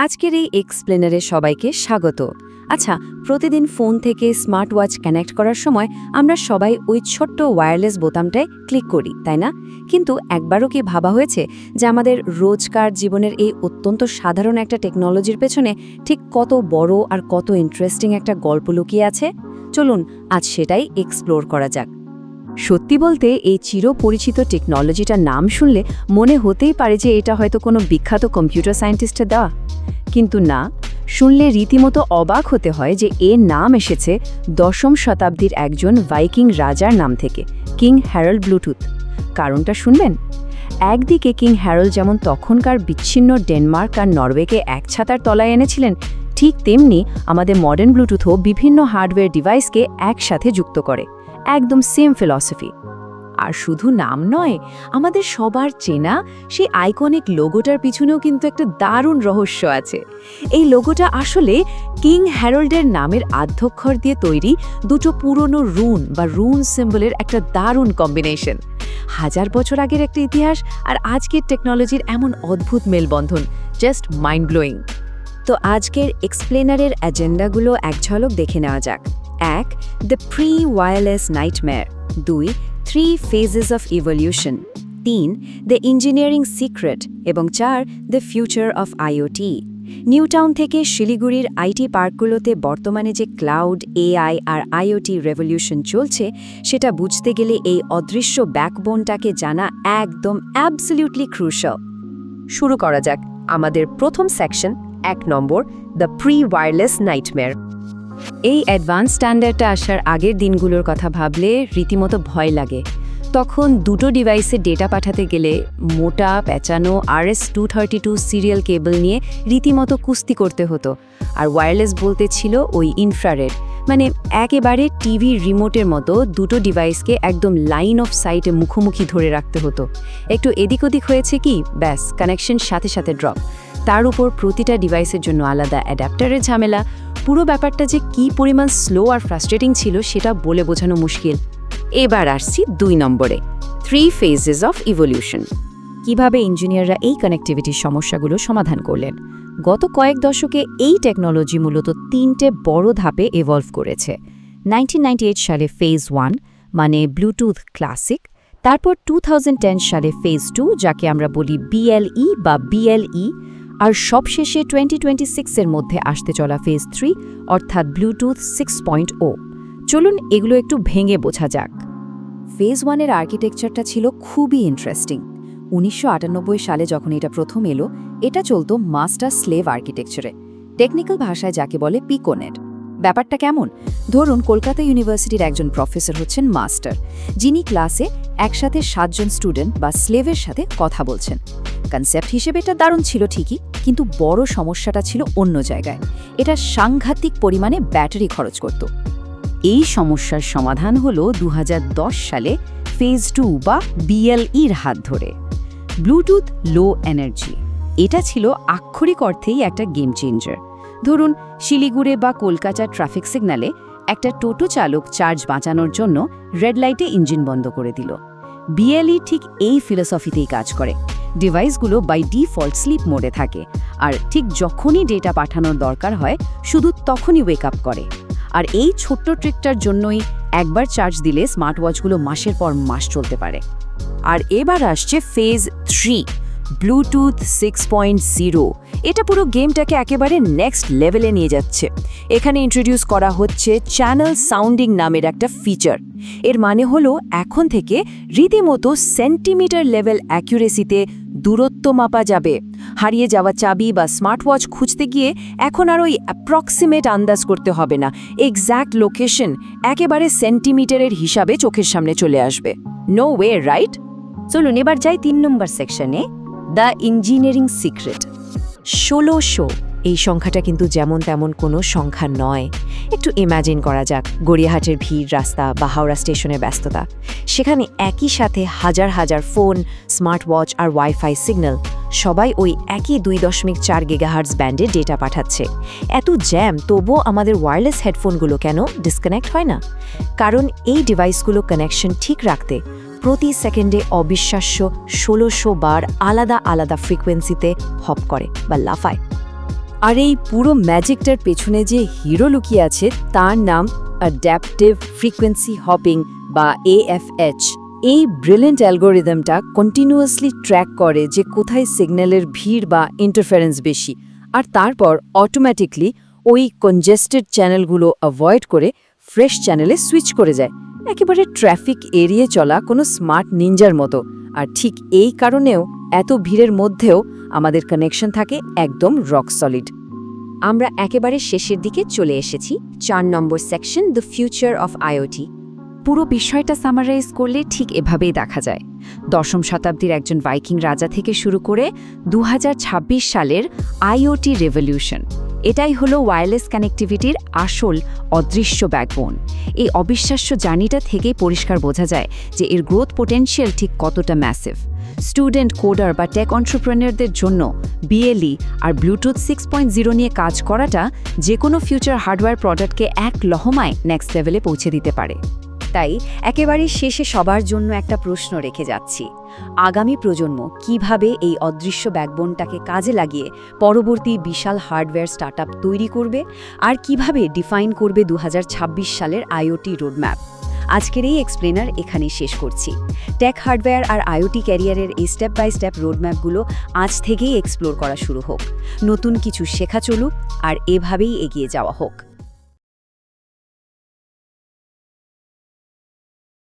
আজকের এই এক্সপ্লেনারে সবাইকে স্বাগত। আচ্ছা, প্রতিদিন ফোন থেকে স্মার্ট ওয়াচ কানেক্ট করার সময় আমরা সবাই ওই ছোট্ট ওয়্যারলেস বোতামটায় ক্লিক করি, তাই না? কিন্তু একবারও কি ভাবা হয়েছে যে আমাদের রোজকার জীবনের এই অত্যন্ত সাধারণ একটা টেকনোলজির পেছনে ঠিক কত বড় আর কত ইন্টারেস্টিং একটা গল্প লুকিয়ে আছে? চলুন আজ সেটাই এক্সপ্লোর করা যাক। সত্যি বলতে এই চিরপরিচিত টেকনোলজিটার নাম শুনলে মনে হতেই পারে যে এটা হয়তো কোনো বিখ্যাত কম্পিউটার সায়েন্টিস্টের দেওয়া, কিন্তু না, শুনলে রীতিমতো অবাক হতে হয় যে এর নাম এসেছে 10ম শতাব্দীর একজন ভাইকিং রাজার নাম থেকে, কিং হ্যারল্ড ব্লুটুথ। কারণটা শুনবেন? একদিকে কিং হ্যারল্ড যেমন তখনকার বিচ্ছিন্ন ডেনমার্ক আর নরওয়েকে এক ছাতার তলায় এনেছিলেন, ঠিক তেমনি আমাদের মডার্ন ব্লুটুথও বিভিন্ন হার্ডওয়্যার ডিভাইসকে একসাথে যুক্ত করে, একদম সেম ফিলসফি। আর শুধু নাম নয়, আমাদের সবার চেনা সেই আইকনিক লোগোটার পিছনেও কিন্তু একটা দারুণ রহস্য আছে। এই লোগোটা আসলে কিং হ্যারল্ডের নামের আদ্যক্ষর দিয়ে তৈরি দুটো পুরনো রুন বা রুন সিম্বলের একটা দারুণ কম্বিনেশন। 1000 বছর আগের একটা ইতিহাস আর আজকের টেকনোলজির এমন অদ্ভুত মেলবন্ধন, জাস্ট মাইন্ড ব্লোয়িং। তো আজকের এক্সপ্লেনারের এজেন্ডাগুলো এক ঝলক দেখে নেওয়া যাক। 1. The pre wireless nightmare. 2. 3 phases of evolution. 3. The engineering secret এবং 4. The future of IoT. New town থেকে শিলিগুড়ির আইটি পার্কগুলোতে বর্তমানে যে ক্লাউড, এআই আর আইওটি রেভলিউশন চলছে, সেটা বুঝতে গেলে এই অদৃশ্য ব্যাকবোনটাকে জানা একদম অ্যাবসলিউটলি ক্রুশাল। শুরু করা যাক আমাদের প্রথম section, 1 number, the pre wireless nightmare. এই অ্যাডভান্স স্ট্যান্ডার্ডটা আসার আগের দিনগুলোর কথা ভাবলে রীতিমতো ভয় লাগে। তখন দুটো ডিভাইসে ডেটা পাঠাতে গেলে মোটা পেঁচানো RS-232 সিরিয়াল কেবল নিয়ে রীতিমতো কুস্তি করতে হতো। আর ওয়্যারলেস বলতে ছিল ওই ইনফ্রারেড, মানে একেবারে টিভি রিমোটের মতো দুটো ডিভাইসকে একদম লাইন অফ সাইটে মুখোমুখি ধরে রাখতে হতো। একটু এদিক ওদিক হয়েছে কি, ব্যাস কানেকশন সাথে সাথে ড্রপ। তার উপর প্রতিটা ডিভাইসের জন্য আলাদা অ্যাডাপ্টারের ঝামেলা। পুরো ব্যাপারটা যে কী পরিমাণ স্লো আর ফ্রাস্ট্রেটিং ছিল সেটা বলে বোঝানো মুশকিল। এবার আসছি 2 নম্বরে, 3 phases of evolution। কিভাবে ইঞ্জিনিয়াররা এই কানেক্টিভিটির সমস্যাগুলো সমাধান করলেন? গত কয়েক দশকে এই টেকনোলজি মূলত 3টে বড় ধাপে এভলভ করেছে। 1998 সালে ফেজ 1 মানে ব্লুটুথ ক্লাসিক, তারপর 2010 সালে ফেজ 2 যাকে আমরা বলি BLE বা BLE, আর সবশেষে 2026-এর মধ্যে আসতে চলা ফেজ 3 অর্থাৎ ব্লুটুথ 6.0। চলুন এগুলো একটু ভেঙে বোঝা যাক। ফেজ 1-এর আর্কিটেকচারটা ছিল খুবই ইন্টারেস্টিং। 1998 সালে যখন এটা প্রথম এলো, এটা চলতো মাস্টার স্লেভ আর্কিটেকচারে, টেকনিক্যাল ভাষায় যাকে বলে পিকোনেট। ব্যাপারটা কেমন? ধরুন কলকাতা ইউনিভার্সিটির একজন প্রফেসর হচ্ছেন মাস্টার, যিনি ক্লাসে একসাথে 7 জন স্টুডেন্ট বা স্লেভের সাথে কথা বলছেন। কনসেপ্ট হিসেবে এটা দারুণ ছিল ঠিকই, কিন্তু বড় সমস্যাটা ছিল অন্য জায়গায়। এটা সাংঘাতিক পরিমাণে ব্যাটারি খরচ করত। এই সমস্যার সমাধান হলো 2010 সালে ফেজ 2 বা BLEর হাত ধরে, ব্লুটুথ লো এনার্জি। এটা ছিল আক্ষরিক অর্থেই একটা গেম চেঞ্জার। ধরুন শিলিগুড়ি বা কলকাতার ট্রাফিক সিগন্যালে একটা টোটো চালক চার্জ বাঁচানোর জন্য রেড লাইটে ইঞ্জিন বন্ধ করে দিল। BLE ঠিক এই ফিলসফিতেই কাজ করে। ডিভাইসগুলো বাই ডিফল্ট স্লিপ মোডে থাকে, আর ঠিক যখনই ডেটা পাঠানোর দরকার হয় শুধু তখনই ওয়েক আপ করে। আর এই ছোট্ট ট্রিকটার জন্যই একবার চার্জ দিলে স্মার্ট ওয়াচগুলো মাসের পর মাস চলতে পারে। আর এবার আসছে ফেজ 3, ব্লুটুথ 6.0। এটা পুরো গেমটাকে একেবারে নেক্সট লেভেলে নিয়ে যাচ্ছে। এখানে ইন্ট্রোডিউস করা হচ্ছে চ্যানেল সাউন্ডিং নামের একটা ফিচার। এর মানে হলো এখন থেকে রীতিমতো সেন্টিমিটার লেভেল অ্যাকুরেসিতে দূরত্ব মাপা যাবে। হারিয়ে যাওয়া চাবি বা স্মার্ট ওয়াচ খুঁজতে গিয়ে এখন আর ওই অ্যাপ্রক্সিমেট আন্দাজ করতে হবে না, এক্স্যাক্ট লোকেশন একেবারে সেন্টিমিটারের হিসাবে চোখের সামনে চলে আসবে। No way, right? চলুন এবার যাই 3 নম্বর সেকশনে, দ্য ইঞ্জিনিয়ারিং সিক্রেট। 1600, এই সংখ্যাটা কিন্তু যেমন তেমন কোনো সংখ্যা নয়। একটু ইম্যাজিন করা যাক গড়িয়াহাটের ভিড় রাস্তা বা হাওড়া স্টেশনের ব্যস্ততা। সেখানে একই সাথে হাজার হাজার ফোন, স্মার্ট ওয়াচ আর ওয়াইফাই সিগন্যাল, সবাই ওই একই 2.4 গিগাহার্টজ ব্যান্ডে ডেটা পাঠাচ্ছে। এত জ্যাম, তবুও আমাদের ওয়্যারলেস হেডফোনগুলো কেন ডিসকানেক্ট হয় না? কারণ এই ডিভাইসগুলো কানেকশন ঠিক রাখতে প্রতি সেকেন্ডে অবিশ্বাস্য 1600 বার আলাদা আলাদা ফ্রিকোয়েন্সিতে হপ করে বা লাফায়। আর এই পুরো ম্যাজিকটার পেছনে যে হিরো লুকিয়ে আছে তার নাম অ্যাডাপটিভ ফ্রিকোয়েন্সি হপিং বা AFH। এই ব্রিলিয়েন্ট অ্যালগোরিদমটা কন্টিনিউয়াসলি ট্র্যাক করে যে কোথায় সিগন্যালের ভিড় বা ইন্টারফারেন্স বেশি, আর তারপর অটোমেটিকলি ওই কনজেস্টেড চ্যানেলগুলো অ্যাভয়েড করে ফ্রেশ চ্যানেলে সুইচ করে যায়। একেবারে ট্রাফিক এড়িয়ে চলা কোনো স্মার্ট নিনজার মতো। আর ঠিক এই কারণেও এত ভিড়ের মধ্যেও আমাদের কানেকশন থাকে একদম রক সলিড। আমরা একেবারে শেষের দিকে চলে এসেছি, 4 নম্বর section, the future of IoT. পুরো বিষয়টা সামারাইজ করলে ঠিক এভাবেই দেখা যায়। 10ম শতাব্দীর একজন ভাইকিং রাজা থেকে শুরু করে 2026 সালের আইওটি রেভলিউশন, এটাই হলো ওয়্যারলেস কানেক্টিভিটির আসল অদৃশ্য ব্যাকবোন। এই অবিশ্বাস্য জার্নিটা থেকেই পরিষ্কার বোঝা যায় যে এর গ্রোথ পোটেনশিয়াল ঠিক কতটা ম্যাসিভ। স্টুডেন্ট, কোডার বা টেক এন্টারপ্রেনারদের জন্য BLE আর ব্লুটুথ 6.0 নিয়ে কাজ করাটা যে কোনো ফিউচার হার্ডওয়্যার প্রোডাক্টকে এক লহমায় নেক্সট লেভেলে পৌঁছে দিতে পারে। তাই একেবারে শেষে সবার জন্য একটা প্রশ্ন রেখে যাচ্ছি, আগামী প্রজন্ম কিভাবে এই অদৃশ্য ব্যাকবোনটাকে কাজে লাগিয়ে পরবর্তী বিশাল হার্ডওয়্যার স্টার্টআপ তৈরি করবে, আর কিভাবে ডিফাইন করবে 2026 সালের আইওটি রোডম্যাপ? আজকের এই এক্সপ্লেনার এখানেই শেষ করছি। টেক, হার্ডওয়্যার আর আইওটি ক্যারিয়ারের এই স্টেপ বাই স্টেপ রোডম্যাপগুলো আজ থেকেই এক্সপ্লোর করা শুরু হোক। নতুন কিছু শেখা চলুক আর এভাবেই এগিয়ে যাওয়া হোক।